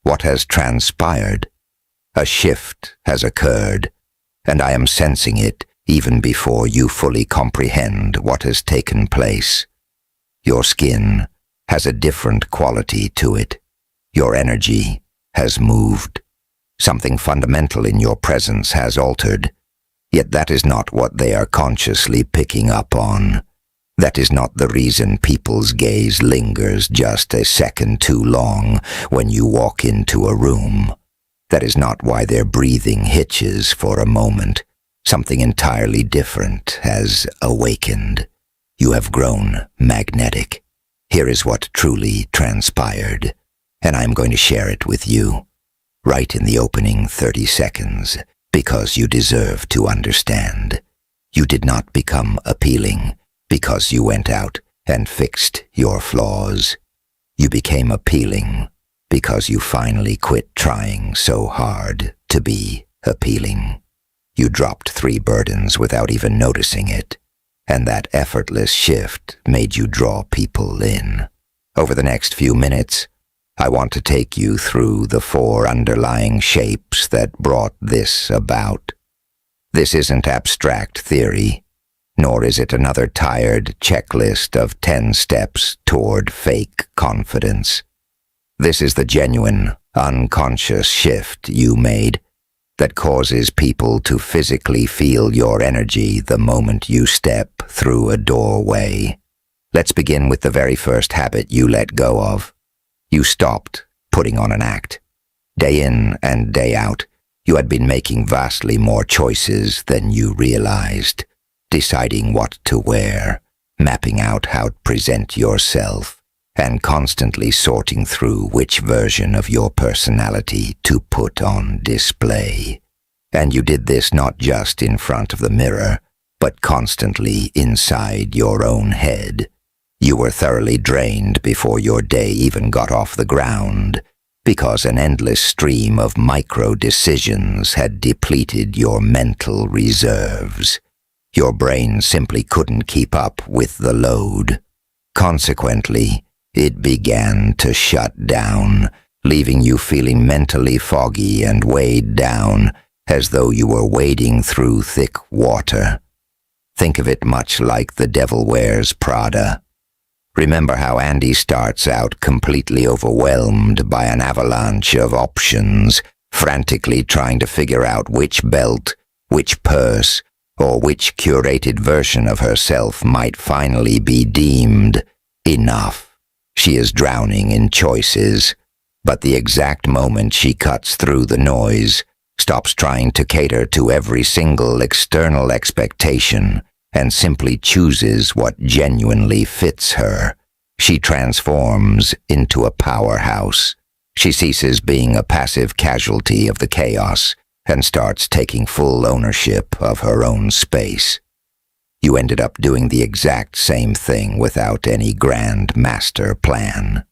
what has transpired. A shift has occurred, and I am sensing it even before you fully comprehend what has taken place. Your skin has a different quality to it. Your energy has moved. Something fundamental in your presence has altered. Yet that is not what they are consciously picking up on. That is not the reason people's gaze lingers just a second too long when you walk into a room. That is not why their breathing hitches for a moment. Something entirely different has awakened. You have grown magnetic. Here is what truly transpired, and I'm going to share it with you, right in the opening 30 seconds, because you deserve to understand. You did not become appealing because you went out and fixed your flaws. You became appealing because you finally quit trying so hard to be appealing. You dropped 3 burdens without even noticing it, and that effortless shift made you draw people in. Over the next few minutes, I want to take you through the 4 underlying shapes that brought this about. This isn't abstract theory, nor is it another tired checklist of 10 steps toward fake confidence. This is the genuine, unconscious shift you made that causes people to physically feel your energy the moment you step through a doorway. Let's begin with the very first habit you let go of. You stopped putting on an act. Day in and day out, you had been making vastly more choices than you realized, deciding what to wear, mapping out how to present yourself, and constantly sorting through which version of your personality to put on display. And you did this not just in front of the mirror, but constantly inside your own head. You were thoroughly drained before your day even got off the ground, because an endless stream of micro-decisions had depleted your mental reserves. Your brain simply couldn't keep up with the load. Consequently, it began to shut down, leaving you feeling mentally foggy and weighed down, as though you were wading through thick water. Think of it much like The Devil Wears Prada. Remember how Andy starts out completely overwhelmed by an avalanche of options, frantically trying to figure out which belt, which purse, or which curated version of herself might finally be deemed enough. She is drowning in choices, but the exact moment she cuts through the noise, stops trying to cater to every single external expectation, and simply chooses what genuinely fits her, she transforms into a powerhouse. She ceases being a passive casualty of the chaos and starts taking full ownership of her own space. You ended up doing the exact same thing without any grand master plan.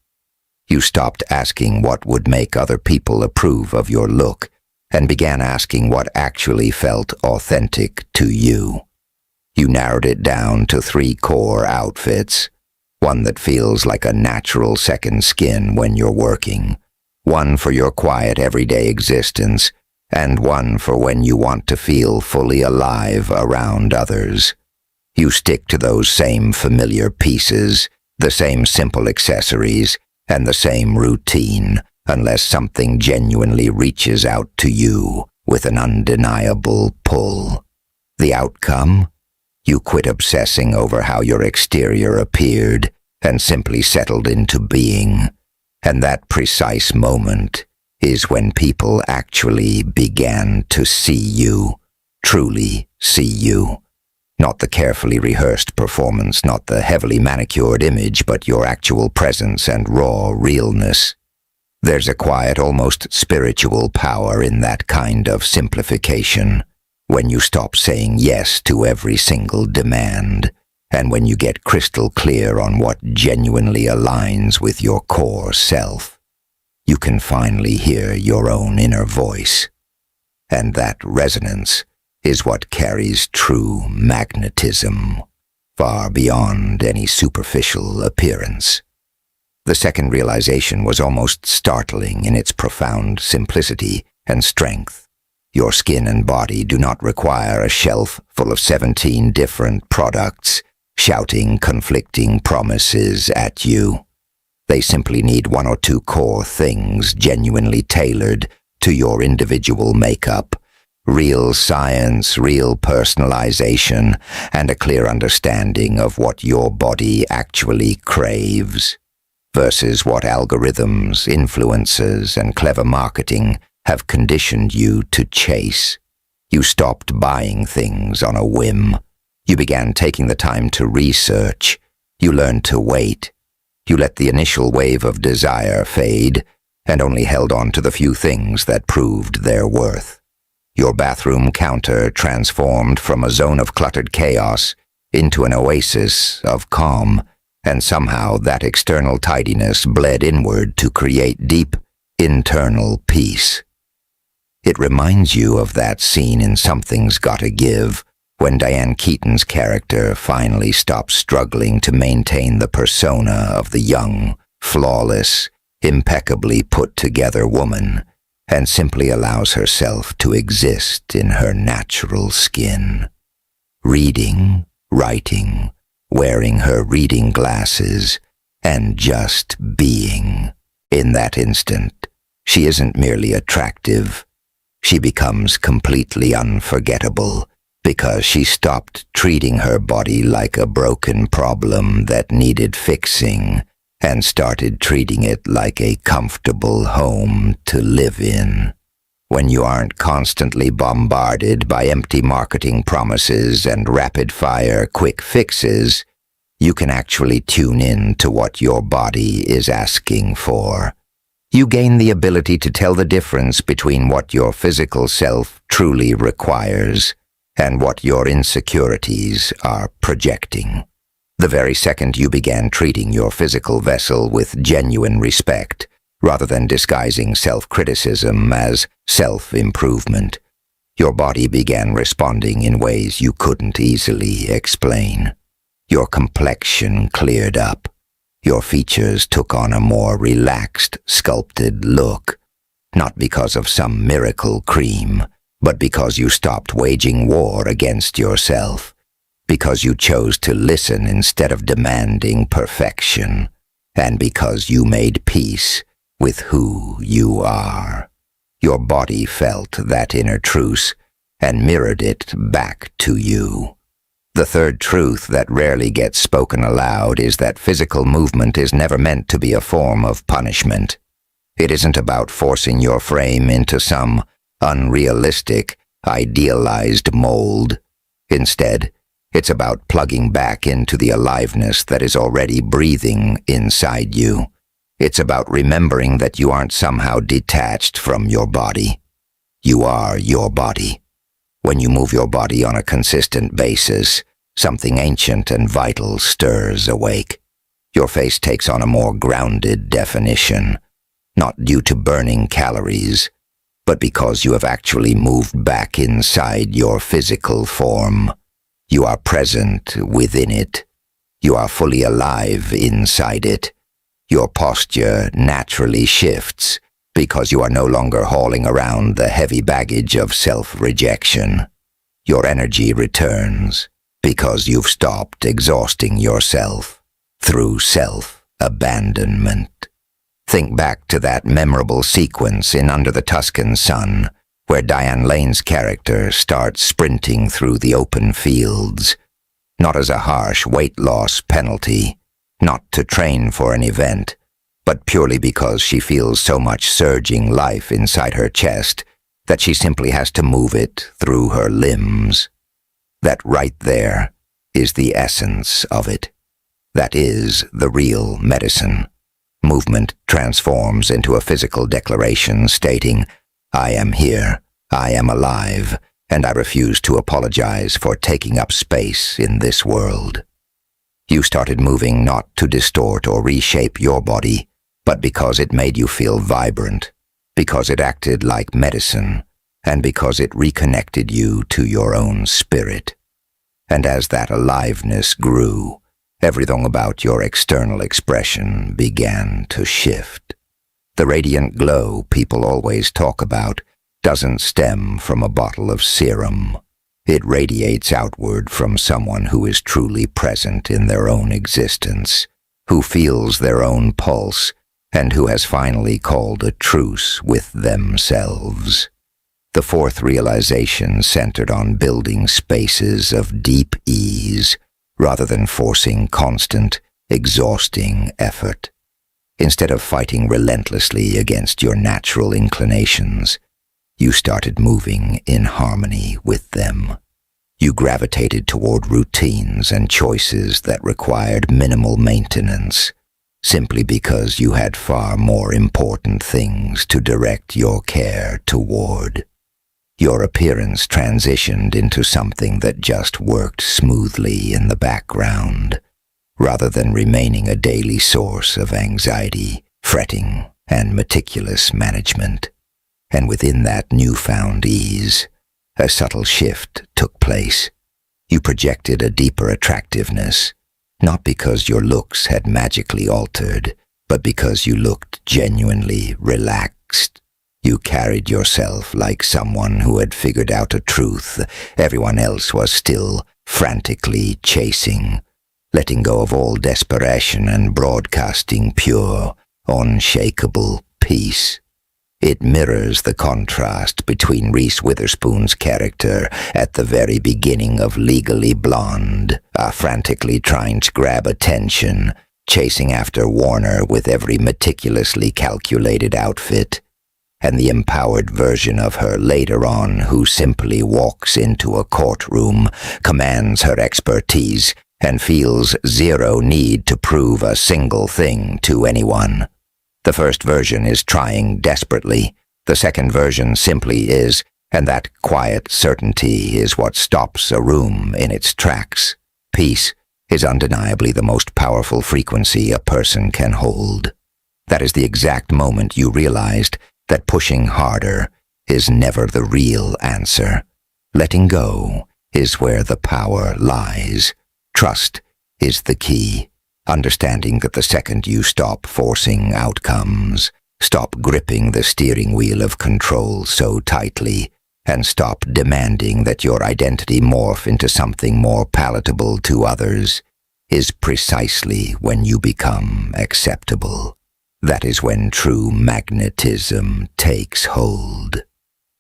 You stopped asking what would make other people approve of your look and began asking what actually felt authentic to you. You narrowed it down to 3 core outfits, one that feels like a natural second skin when you're working, one for your quiet everyday existence, and one for when you want to feel fully alive around others. You stick to those same familiar pieces, the same simple accessories, and the same routine, unless something genuinely reaches out to you with an undeniable pull. The outcome? You quit obsessing over how your exterior appeared and simply settled into being. And that precise moment is when people actually began to see you, truly see you. Not the carefully rehearsed performance, not the heavily manicured image, but your actual presence and raw realness. There's a quiet, almost spiritual power in that kind of simplification, when you stop saying yes to every single demand, and when you get crystal clear on what genuinely aligns with your core self. You can finally hear your own inner voice, and that resonance is what carries true magnetism, far beyond any superficial appearance. The second realization was almost startling in its profound simplicity and strength. Your skin and body do not require a shelf full of 17 different products, shouting conflicting promises at you. They simply need one or two core things genuinely tailored to your individual makeup. Real science, real personalization, and a clear understanding of what your body actually craves, versus what algorithms, influencers, and clever marketing have conditioned you to chase. You stopped buying things on a whim. You began taking the time to research. You learned to wait. You let the initial wave of desire fade, and only held on to the few things that proved their worth. Your bathroom counter transformed from a zone of cluttered chaos into an oasis of calm, and somehow that external tidiness bled inward to create deep, internal peace. It reminds you of that scene in Something's Gotta Give, when Diane Keaton's character finally stops struggling to maintain the persona of the young, flawless, impeccably put-together woman, and simply allows herself to exist in her natural skin. Reading, writing, wearing her reading glasses, and just being. In that instant, she isn't merely attractive. She becomes completely unforgettable because she stopped treating her body like a broken problem that needed fixing and started treating it like a comfortable home to live in. When you aren't constantly bombarded by empty marketing promises and rapid-fire quick fixes, you can actually tune in to what your body is asking for. You gain the ability to tell the difference between what your physical self truly requires and what your insecurities are projecting. The very second you began treating your physical vessel with genuine respect, rather than disguising self-criticism as self-improvement, your body began responding in ways you couldn't easily explain. Your complexion cleared up. Your features took on a more relaxed, sculpted look, not because of some miracle cream, but because you stopped waging war against yourself, because you chose to listen instead of demanding perfection, and because you made peace with who you are. Your body felt that inner truce and mirrored it back to you. The third truth that rarely gets spoken aloud is that physical movement is never meant to be a form of punishment. It isn't about forcing your frame into some unrealistic, idealized mold. Instead, it's about plugging back into the aliveness that is already breathing inside you. It's about remembering that you aren't somehow detached from your body. You are your body. When you move your body on a consistent basis, something ancient and vital stirs awake. Your face takes on a more grounded definition, not due to burning calories, but because you have actually moved back inside your physical form. You are present within it. You are fully alive inside it. Your posture naturally shifts because you are no longer hauling around the heavy baggage of self-rejection. Your energy returns because you've stopped exhausting yourself through self-abandonment. Think back to that memorable sequence in Under the Tuscan Sun, where Diane Lane's character starts sprinting through the open fields, not as a harsh weight loss penalty, not to train for an event, but purely because she feels so much surging life inside her chest that she simply has to move it through her limbs. That right there is the essence of it. That is the real medicine. Movement transforms into a physical declaration stating, "I am here, I am alive, and I refuse to apologize for taking up space in this world." You started moving not to distort or reshape your body, but because it made you feel vibrant, because it acted like medicine, and because it reconnected you to your own spirit. And as that aliveness grew, Everything about your external expression began to shift. The radiant glow people always talk about doesn't stem from a bottle of serum. It radiates outward from someone who is truly present in their own existence, who feels their own pulse, and who has finally called a truce with themselves. The fourth realization centered on building spaces of deep ease rather than forcing constant, exhausting effort. Instead of fighting relentlessly against your natural inclinations, you started moving in harmony with them. You gravitated toward routines and choices that required minimal maintenance, simply because you had far more important things to direct your care toward. Your appearance transitioned into something that just worked smoothly in the background, rather than remaining a daily source of anxiety, fretting, and meticulous management. And within that newfound ease, a subtle shift took place. You projected a deeper attractiveness, not because your looks had magically altered, but because you looked genuinely relaxed. You carried yourself like someone who had figured out a truth everyone else was still frantically chasing, letting go of all desperation and broadcasting pure, unshakable peace. It mirrors the contrast between Reese Witherspoon's character at the very beginning of Legally Blonde, frantically trying to grab attention, chasing after Warner with every meticulously calculated outfit, and the empowered version of her later on who simply walks into a courtroom, commands her expertise, and feels zero need to prove a single thing to anyone. The first version is trying desperately. The second version simply is, and that quiet certainty is what stops a room in its tracks. Peace is undeniably the most powerful frequency a person can hold. That is the exact moment you realized that pushing harder is never the real answer. Letting go is where the power lies. Trust is the key. Understanding that the second you stop forcing outcomes, stop gripping the steering wheel of control so tightly, and stop demanding that your identity morph into something more palatable to others, is precisely when you become acceptable. That is when true magnetism takes hold.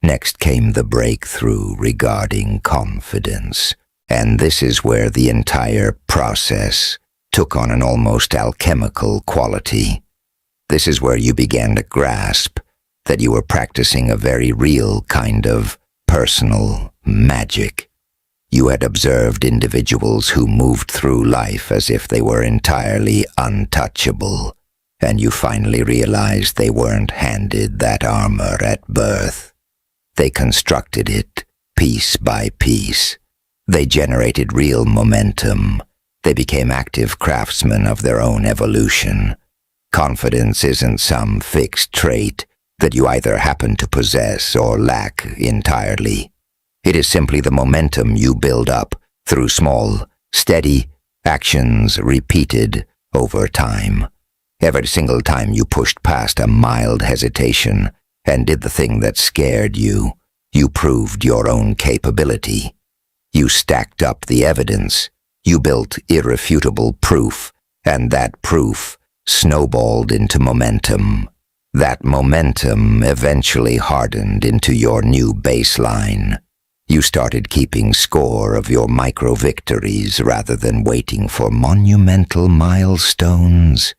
Next came the breakthrough regarding confidence, and this is where the entire process took on an almost alchemical quality. This is where you began to grasp that you were practicing a very real kind of personal magic. You had observed individuals who moved through life as if they were entirely untouchable, and you finally realized they weren't handed that armor at birth. They constructed it piece by piece. They generated real momentum. They became active craftsmen of their own evolution. Confidence isn't some fixed trait that you either happen to possess or lack entirely. It is simply the momentum you build up through small, steady actions repeated over time. Every single time you pushed past a mild hesitation and did the thing that scared you, you proved your own capability. You stacked up the evidence. You built irrefutable proof, and that proof snowballed into momentum. That momentum eventually hardened into your new baseline. You started keeping score of your micro-victories rather than waiting for monumental milestones.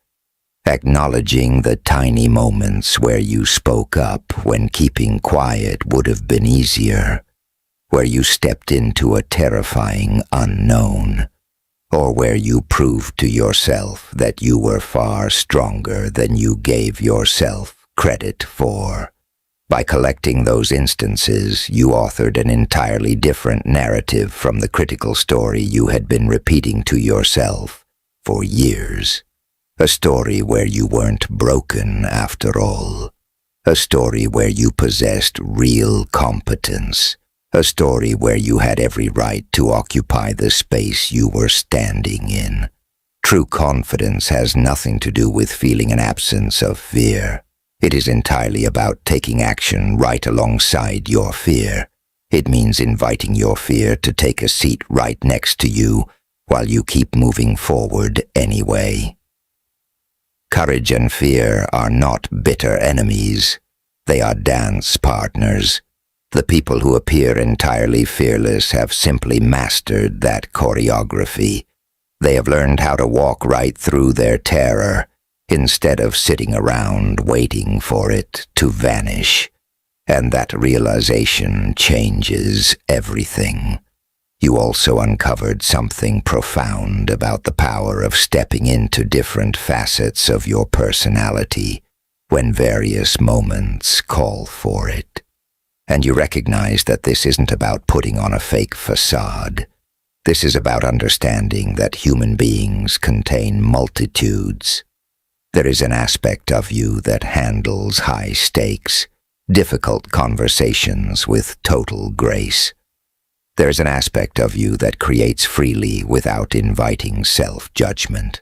Acknowledging the tiny moments where you spoke up when keeping quiet would have been easier, where you stepped into a terrifying unknown, or where you proved to yourself that you were far stronger than you gave yourself credit for. By collecting those instances, you authored an entirely different narrative from the critical story you had been repeating to yourself for years. A story where you weren't broken after all. A story where you possessed real competence. A story where you had every right to occupy the space you were standing in. True confidence has nothing to do with feeling an absence of fear. It is entirely about taking action right alongside your fear. It means inviting your fear to take a seat right next to you while you keep moving forward anyway. Courage and fear are not bitter enemies. They are dance partners. The people who appear entirely fearless have simply mastered that choreography. They have learned how to walk right through their terror, instead of sitting around waiting for it to vanish. And that realization changes everything. You also uncovered something profound about the power of stepping into different facets of your personality when various moments call for it. And you recognize that this isn't about putting on a fake facade. This is about understanding that human beings contain multitudes. There is an aspect of you that handles high stakes, difficult conversations with total grace. There is an aspect of you that creates freely without inviting self-judgment.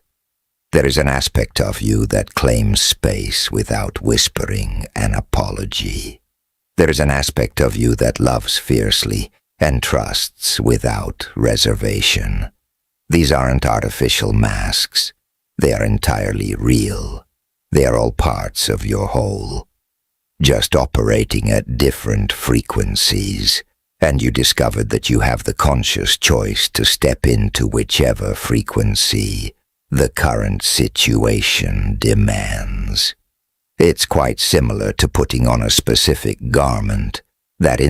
There is an aspect of you that claims space without whispering an apology. There is an aspect of you that loves fiercely and trusts without reservation. These aren't artificial masks. They are entirely real. They are all parts of your whole, just operating at different frequencies, and you discovered that you have the conscious choice to step into whichever frequency the current situation demands. It's quite similar to putting on a specific garment that